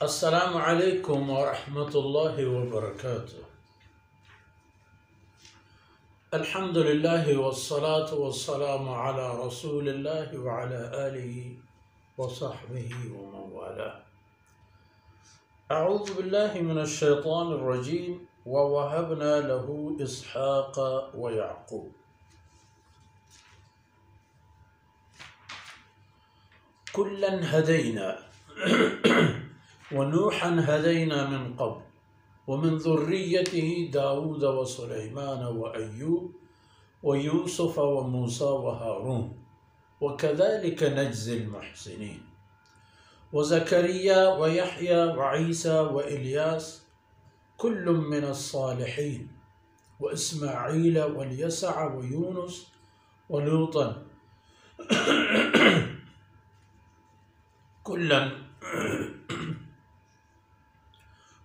السلام عليكم ورحمة الله وبركاته. الحمد لله والصلاة والسلام على رسول الله وعلى آله وصحبه ومن والاه. أعوذ بالله من الشيطان الرجيم. ووهبنا له إسحاق ويعقوب. كلا هدينا ونوحا هدينا من قبل ومن ذريته داود وسليمان وأيوب ويوسف وموسى وهارون وكذلك نجزي المحسنين وزكريا ويحيى وعيسى وإلياس كل من الصالحين وإسماعيل واليسع ويونس ولوطا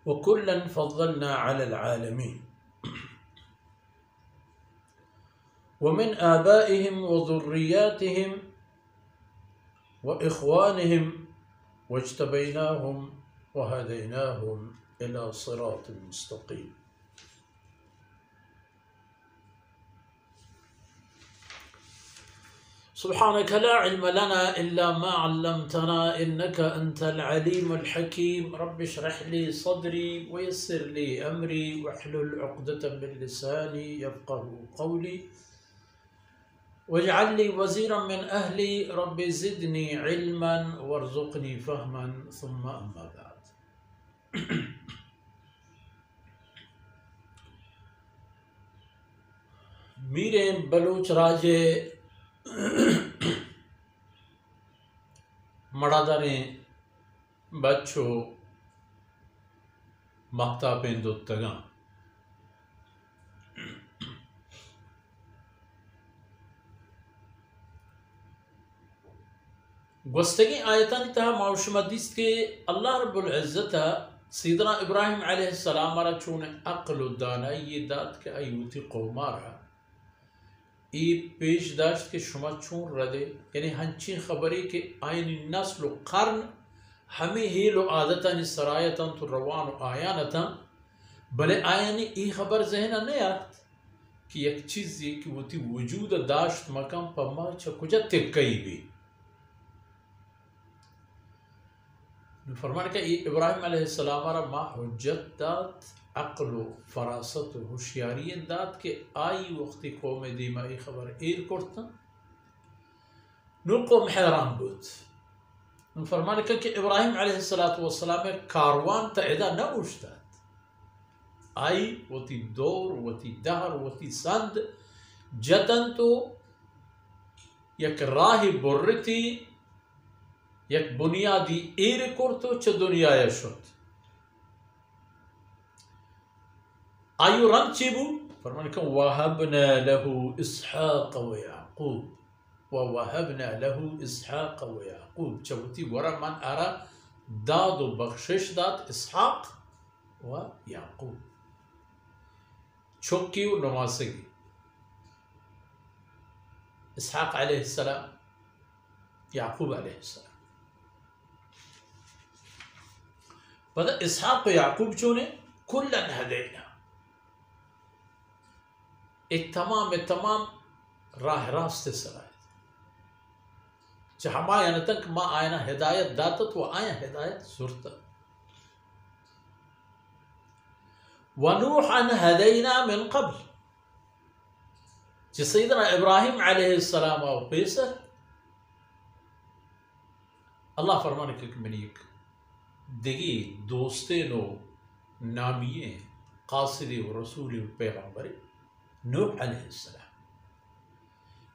وكلا فضلنا على العالمين ومن آبائهم وذرياتهم وإخوانهم واجتبيناهم وهديناهم إلى صراط مستقيم. سبحانك لا علم لنا إلا ما علمتنا إنك أنت العليم الحكيم. رب اشرح لي صدري ويسر لي أمري واحلل عقدة من لساني يفقه قولي واجعل لي وزيرا من أهلي. رب زدني علما وارزقني فهما. ثم أما بعد. میرے بلوچ راجے مڑاداریں بچو مختابیں دوتگاں گوستگی آیتان تہا معشمدیست کے اللہ رب العزت سیدنا ابراہیم علیہ السلام را چون عقل و دانائی داد کے ایوتی قومارا ای پیش داشت کہ شما چون ردے، یعنی ہنچی خبری کہ آئین نسل و قرن ہمیں ہیل و عادتاً سرایتاً تو روان و آیانتاً، بلے آئینی ای خبر ذہنہ نہیں آت کہ یک چیز یہ کہ وہ تی وجود داشت مقام پا ما چکجا تکئی بھی. فرمانے کہ ابراہیم علیہ السلام را ما حجت دات، عقل و فراست و ہوشیاری داد کہ آئی وقتی قوم دیما ای خبر ایر کرتا نو قوم حیران بود. فرمانے کہ ابراہیم علیہ السلام کاروان تا ادا نہ اوشتاد، آئی وتی دور وتی دہر وتی سند جتن تو یک راہ برتی یک بنیادی ایر کرتو چھ دنیا شد. آیو رنگ چی بو؟ فرمانے کہ وَوَهَبْنَا لَهُ إِسْحَاقَ وَيَعْقُوب وَوَهَبْنَا لَهُ إِسْحَاقَ وَيَعْقُوب. چوتی ورا من آرا داد و بخشش داد اسحاق و یعقوب، چھکی و نماسگی. اسحاق علیہ السلام، یعقوب علیہ السلام. پتہ اسحاق و یعقوب چونے کلن ہدینا، تمام راہ راست سرائے ہم آیا تک ما آئینا ہدایت داتت و آیا ہدایت زورتا. ونوحا ہدینا من قبل، سیدنا ابراہیم علیہ السلام و پیسر اللہ فرمانے کہ منی ایک دیگی دوستینو نامیے قاصدی و رسولی و پیغمبری نوح علیہ السلام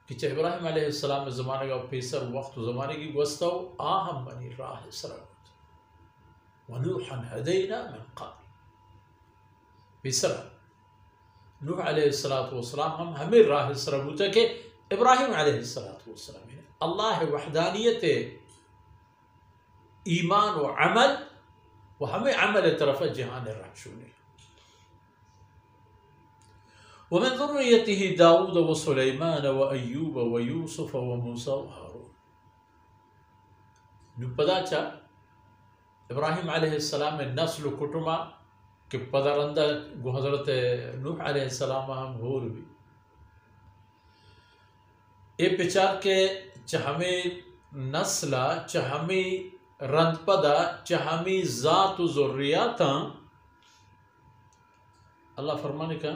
کہ چاہ ابراہیم علیہ السلام زمانے کا پیسر وقت و زمانے کی گوستاو آہم منی راہ سرابت. ونوحا ہدینا من قبل، پیسر نوح علیہ السلام ہم ہمیں راہ سرابتا کہ ابراہیم علیہ السلام اللہ وحدانیت ایمان و عمل و ہمیں عمل طرف جہان رحشونی. ومن ذريته داود وسليمان وأيوب ويوسف وموسى وهارون. نو پدا چا ابراہیم علیہ السلام نسل کٹما کہ پدرندہ گو حضرت نوح علیہ السلام ہم ہور بھی اے پچار کے چہمی نسلہ چہمی رند پدا چہمی ذات و ذریاتا اللہ فرمانے کا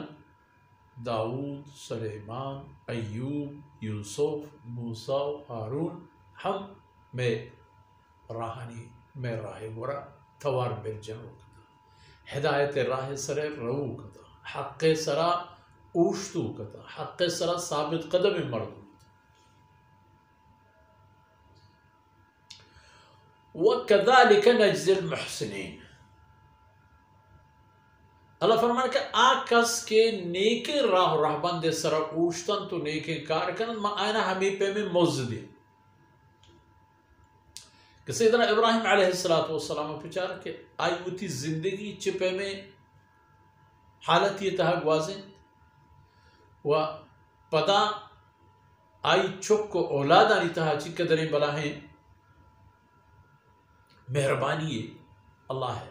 داؤد سلیمان ایوب یوسف موسیٰ ہارون ہم میں راہنی میں راہ برا توار برجنو کتا ہدایت راہ سرے رو کتا حق سرا اوشتو کتا حق سرا ثابت قدم مردو وَكَذَلِكَ نَجْزِي الْمُحْسِنِينَ اللہ فرمانے کہ آکس کے نیکے راہ رہبند سرا اوشتن تو نیکے کار کرن ما آئینہ ہمیں پہ میں موزدی کہ سیدنا ابراہیم علیہ السلام پچار کہ آئی ہوتی زندگی چپے میں حالت یہ تہا گوازیں و پدا آئی چک کو اولادانی تہا چی قدریں بلا ہیں مہربانی اللہ ہے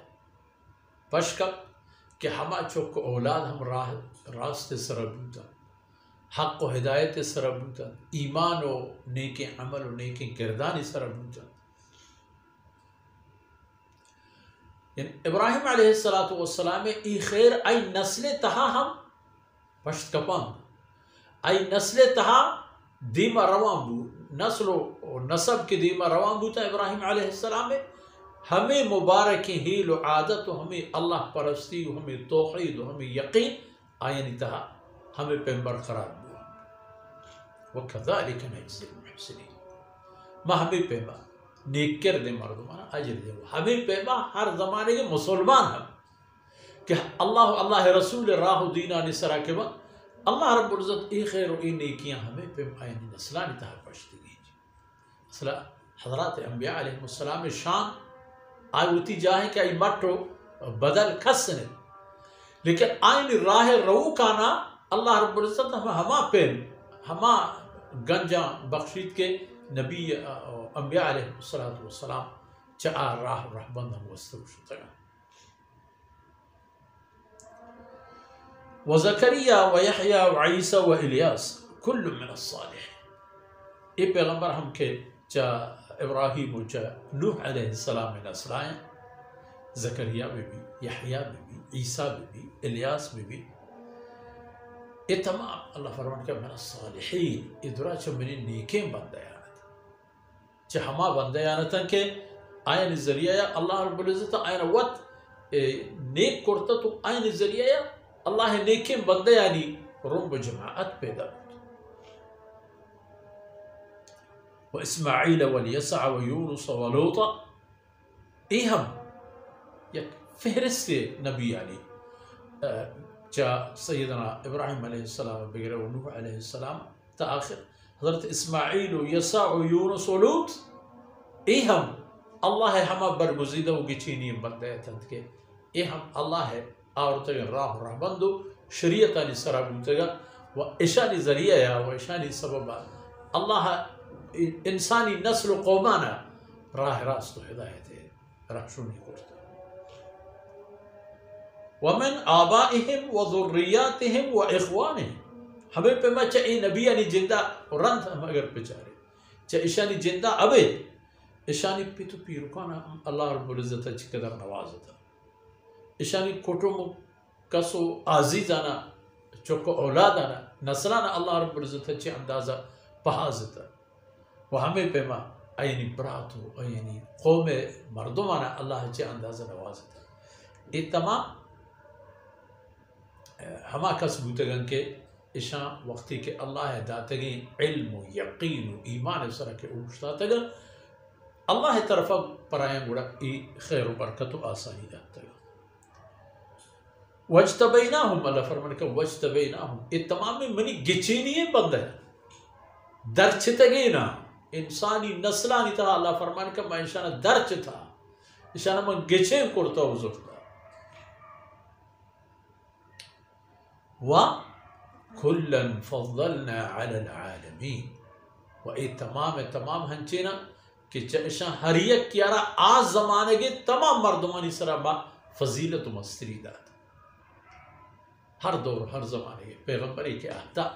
پشکب کہ ہما چک اولاد ہم راست سربوتا حق و ہدایت سربوتا ایمان و نیک عمل و نیک کردانی سربوتا ابراہیم علیہ السلام ای خیر ای نسل تہا ہم پشت کپان ای نسل تہا دیما روان بو نسل و نسب کے دیما روان بوتا ابراہیم علیہ السلام ہمیں مبارک ہیل و عادت و ہمیں اللہ پرستی و ہمیں توحید و ہمیں یقین آئینی تہا ہمیں پہ برقرار ہوا وَكَذَلِكَ نَجْزِي الْمُحْسِنِينَ ما ہمیں پہ نیک کر دے مردمانا اجر دے ہمیں پہ ہر زمانے کے مسلمان ہم کہ اللہ رسول راہ و دینانی سرا کے بعد اللہ رب العزت ای خیر و ای نیکیاں ہمیں پہ آئینی نسلانی تہا پشتی گئی حضرات انبیاء علیہ السلام شان آئی ہوتی جاہیں کہ آئی مٹو بدل کھسنے لیکن آئین راہ رو کانا اللہ رب العزت ہما پین ہما گنجاں بخشید کے نبی انبیاء علیہ السلام چاہ راہ رہبند ہم وستوشتا وزکریہ ویحییٰ وعیسیٰ والیاس کل من الصالح یہ پیغمبر ہم کے چاہ ابراہیم و نوح علیہ السلام نسلائیں زکریہ میں بھی یحییٰ میں بھی عیسیٰ میں بھی الیاس میں بھی یہ تمام اللہ فرمان کا من الصالحین ادرا چھ منی نیکیں بندیانتا چھ ہما بندیانتا کہ آئین ذریعہ اللہ رب العزت آئین وقت نیک کرتا تو آئین ذریعہ اللہ نیکیں بندیانی رنب جماعت پیدا وإسماعيل واليسع ويونس ولوطا یہ ہم یک فہرست نبی علی چا سیدنا ابراہیم علیہ السلام بغیر و نوح علیہ السلام تا آخر حضرت اسماعیل و یسع و یونس و لوط یہ ہم اللہ ہما برگزیدہ و گچینی بندے تند کے یہ ہم اللہ ہے آورتگا راہ راہ بندو شریعتانی سرابوتگا و اشانی ذریعہ یا و اشانی سببا اللہ انسانی نسل و قومانا راہ راست و ہدایت ہے رحشونی کرتا ومن آبائهم و ذریاتهم و اخوانهم ہمیں پہ ما چاہی نبی یعنی جندہ رند ہم اگر پچارے چاہ اشانی جندہ ابے اشانی پیتو پیرکانا اللہ رب العزت اچھی قدر نوازتا اشانی کٹوم کسو عزیزانا چکو اولادانا نسلانا اللہ رب العزت اچھی اندازہ پہازتا وہ ہمیں پہ ما اینی برات ہو اینی قوم مردمانا اللہ اچھی اندازہ نوازتا یہ تمام ہما کس بوتگن کے اشان وقتی کہ اللہ داتگین علم و یقین و ایمان سرہ کے اوشتا تگا اللہ طرفا پرائیں گوڑا ای خیر و برکت و آسانی داتا گا وَاجْتَبَيْنَاهُمْ اللہ فرمانے کہ وَاجْتَبَيْنَاهُمْ یہ تمامی منی گچینی بندہ ہے درچتگینا انسانی نسلانی تھا اللہ فرمانے کہ میں انشانہ درچ تھا انشانہ من گچین کرتا حضور تھا وَكُلًّا فَضَّلْنَا عَلَى الْعَالَمِينَ و ای تمام ہنچینا کہ چشاں ہر یک کیارا آز زمانے کے تمام مردمانی سرا با فضیلت و مستری داد ہر دور ہر زمانے کے پیغمبری کے آتا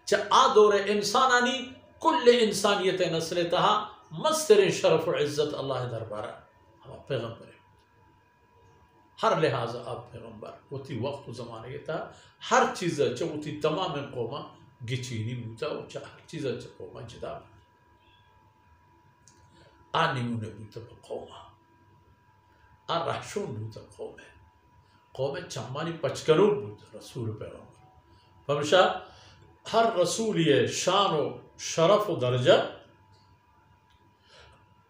چا آ دور انسانانی کل انسانیت نسل تہا مستر شرف و عزت اللہ دربارہ ہم پیغمبر ہر لحاظ آپ پیغمبر ہوتی وقت و زمانے کے تہا ہر چیز چا ہوتی تمام قوما گچینی بوتا و چا ہر چیز چا قوما جدا آنیمون بوتا قوما آن رحشون بوتا قوم چمانی پچکرون بوتا رسول پیغمبر فمشا ہر رسول یہ شان و شرف و درجہ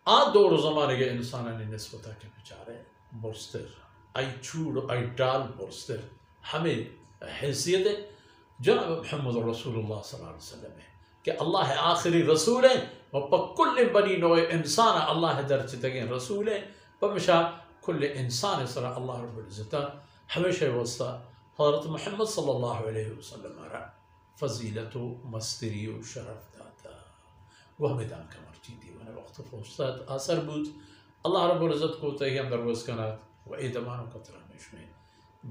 آ دور زمانے کے انسانانی نسبتا کے بچارے برستر ای چوڑ ای ڈال برستر ہمیں حیثیت جناب محمد رسول اللہ صلی اللہ علیہ وسلم ہے کہ اللہ آخری رسول ہے و کل بنی نوع انسان اللہ درچ تگیں رسول ہے پمشا کل انسان سرا اللہ رب العزتہ ہمیشہ وسطہ حضرت محمد صلی اللہ علیہ وسلم را فضیلت و مستری و شرف داتا وہ میدان کا مرچی دی ونہ وقت فرصت اثر بود اللہ رب العزت کو تہی اندر وزکنات و ایدمان و قطرانش میں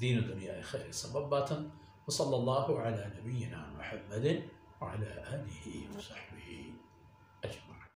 دین و دنیا خیر سبب باتا وصلی اللہ علی نبینا محمد وعلى آلہ وصحبہ